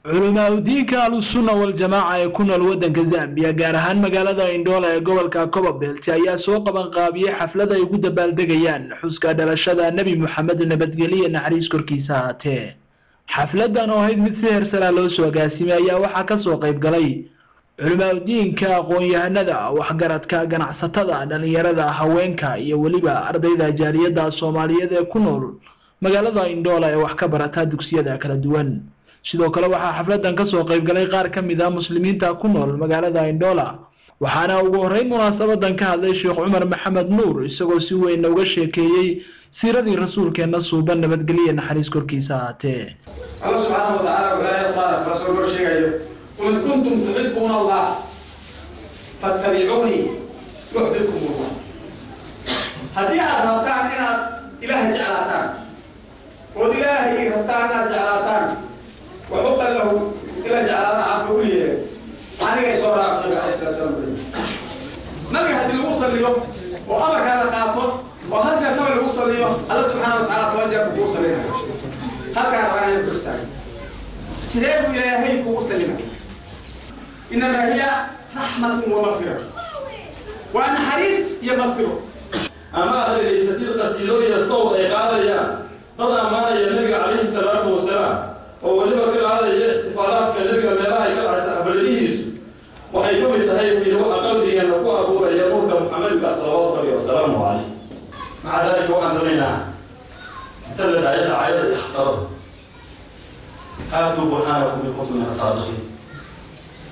علماء دينك السنة والجماعة يكون الودن كزامبيا جارهان مقالة إندولا يقول كوبا بيلتي أي سوق بنقابية حفلة يقود بالدقيان حسك دلشة النبي محمد النبتقلية نحريس كركيساته حفلة نوهيد مثل سلالوس وقاسمة يا وحكا سوق يبقلي علماء دينك قوية ندى وحقرتك قناع ستدا دليردا هوينكا يوليبا أرضيدا جاريدا الصومالية يكونوا مقالة إندولا يوحكا برتا دوكسيدا كالدوان sidoo kale waxa xafladan ka soo qayb galay qaar ka mid ah muslimiinta ku nool magaalada Indoola waxaana ugu horeyn munaasabadan ka hadlay Sheekh Umar Maxamed Nuur isagoo si weyn uga sheekeeyay siiradii rasuulkeena suuban nabadgeliye naxariis korkiisa aatee Allah subhanahu wa ta'ala wuxuu qaar rasuul sheegayo qul kuntum tuhibbuna Allah fattabi'uni yuhibbukum Allah hadii aad rabtaan inaad ilaahay jeclaataan oo ilaahay rabtaan inaad jeclaataan وحق له إلى جعلنا عبدوية أنا يسوع النبي عليه الصلاة والسلام نبي هذا الوصل اليوم وأمر كان قاطع وهذا كمان الوصل اليوم الله سبحانه وتعالى توجه بوصل لنا هذا كان رأي الكريستيان سلام إلهي بوصل لنا إنما هي رحمة ومغفرة وأنا حريص يا مغفرة أما هذا ليست القصيدة يستوى إقالة طبعا ما النبي عليه الصلاة والسلام ولما في هذه الاحتفالات كالنبي والملائكة كالعسى بلديس وحيكم التهيب إلى قلبه أن نقوى أبوه يقول محمد صلى الله عليه وسلم عليه مع ذلك وقد رمينا تبدأ عيد عيد الإحصار هاتوا برهانكم إن كنتم من الصادقين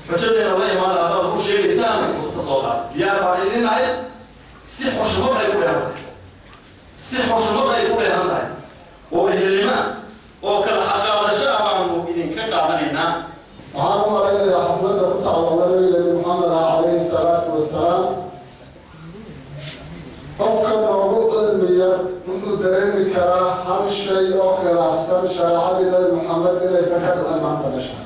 فجدنا الله ما لا أرى شيء إسلامي مختصرات يا بعدين عيد سيح وشمطة يقول يا رب سيح وشمطة يقول يا رب وبهلما وكل حقا شاء المؤمنين كقابلنا وعن مريض حفلة فتح النبي محمد عليه الصلاة والسلام قفك موضوع علمية منذ درين كرا هم شيء آخر أحسن شريعة النبي محمد ليس كتب ما تنشأ.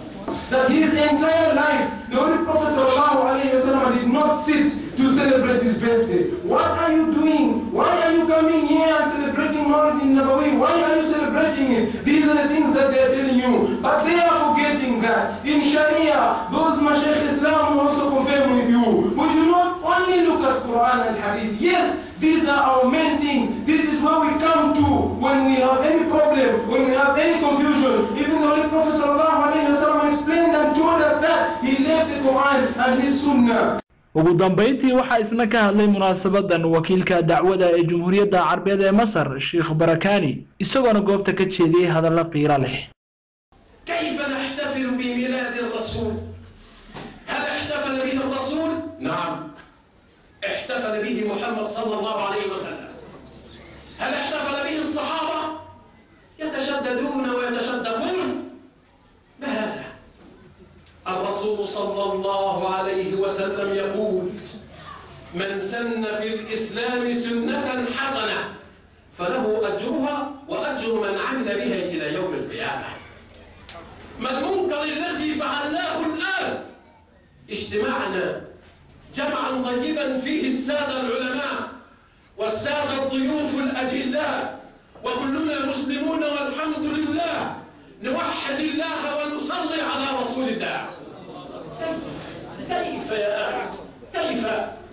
That his entire life, the Holy Prophet sallallahu alaihi wasallam did not sit to celebrate his birthday. What are you doing? Why are you coming here and celebrating Maulid Nabawi? Why are you celebrating it? These are the things that they are telling you. But they are forgetting that in Sharia, those Mashaykh Islam will also confirm with you. We do not only look at Quran and Hadith. Yes, these are our main things. This is where we come to when we have any problem, when we have any confusion. Even the Holy Prophet sallallahu alaihi wasallam explained and told us that he left the Quran and his Sunnah. ugu dambeyntii waxa isna ka hadlay munaasabadan wakiilka dacwada ee Jamhuuriyadda Carabiga ee Masar Sheikh Barakani isagoo goobta ka jeediyay hadallo qiiro leh كيف نحتفل بميلاد الرسول هل احتفل به الرسول نعم احتفل به محمد صلى الله عليه وسلم هل احتفل به الصحابة يتشددون ويتشدقون ما هذا الرسول صلى الله عليه وسلم يقول من سن في الإسلام سنة حسنة فله أجرها وأجر من عمل بها إلى يوم القيامة ما المنكر الذي فعلناه الآن اجتماعنا جمعا طيبا فيه السادة العلماء والسادة الضيوف الأجلاء وكلنا مسلمون والحمد لله نوحد الله ونصلي على رسول الله كيف يا أخي كيف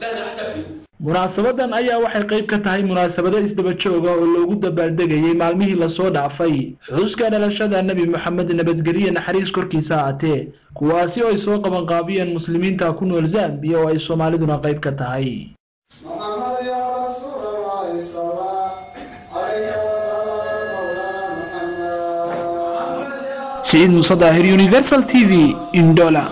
لا نحتفل munaasabadan ayaa waxay qayb ka tahay munaasabado isdaba jooga oo loogu dabaaldegayay maalmihii la soo dhaafay xuska dhalashada nabi maxamed nabadgeliye naxariis korkiisa aatee kuwaasi oo ay soo qaban qaabiyeen muslimiinta ku nool Zambia oo ay Soomaaliduna qayb ka tahay محمد يا رسول الله صلى الله عليه وسلم سيد مصداهر Universal TV Indoola